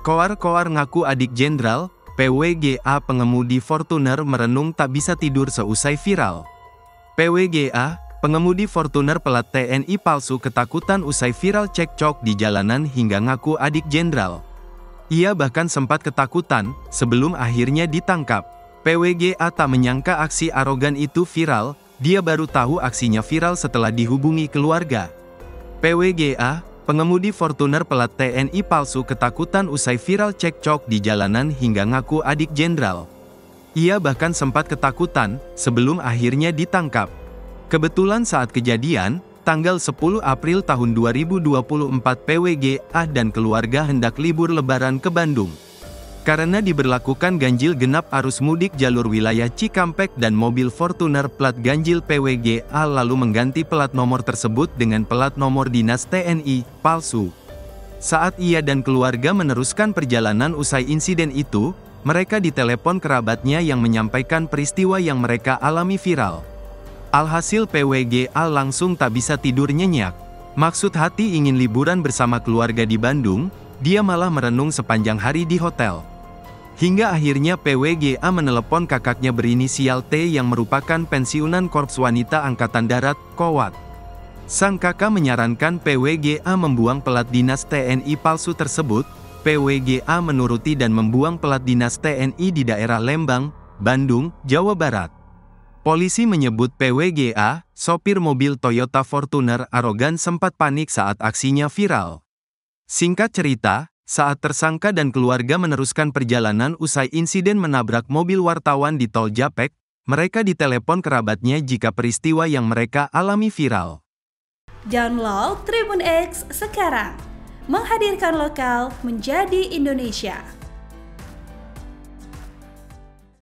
Koar-koar ngaku adik jenderal, PWGA pengemudi Fortuner merenung tak bisa tidur seusai viral. PWGA, pengemudi Fortuner pelat TNI palsu ketakutan usai viral cekcok di jalanan hingga ngaku adik jenderal. Ia bahkan sempat ketakutan, sebelum akhirnya ditangkap. PWGA tak menyangka aksi arogan itu viral, dia baru tahu aksinya viral setelah dihubungi keluarga. PWGA, pengemudi Fortuner pelat TNI palsu ketakutan usai viral cekcok di jalanan hingga ngaku adik jenderal. Ia bahkan sempat ketakutan, sebelum akhirnya ditangkap. Kebetulan saat kejadian, tanggal 10 April tahun 2024 PWGA dan keluarga hendak libur lebaran ke Bandung. Karena diberlakukan ganjil genap arus mudik jalur wilayah Cikampek dan mobil Fortuner plat ganjil PWGA lalu mengganti plat nomor tersebut dengan plat nomor dinas TNI, palsu. Saat ia dan keluarga meneruskan perjalanan usai insiden itu, mereka ditelepon kerabatnya yang menyampaikan peristiwa yang mereka alami viral. Alhasil PWGA langsung tak bisa tidur nyenyak. Maksud hati ingin liburan bersama keluarga di Bandung, dia malah merenung sepanjang hari di hotel. Hingga akhirnya PWGA menelepon kakaknya berinisial T yang merupakan pensiunan Korps Wanita Angkatan Darat, Kowat. Sang kakak menyarankan PWGA membuang pelat dinas TNI palsu tersebut. PWGA menuruti dan membuang pelat dinas TNI di daerah Lembang, Bandung, Jawa Barat. Polisi menyebut PWGA, sopir mobil Toyota Fortuner arogan sempat panik saat aksinya viral. Singkat cerita, saat tersangka dan keluarga meneruskan perjalanan usai insiden menabrak mobil wartawan di Tol Japek, mereka ditelepon kerabatnya jika peristiwa yang mereka alami viral. Download Tribun X sekarang, menghadirkan lokal menjadi Indonesia.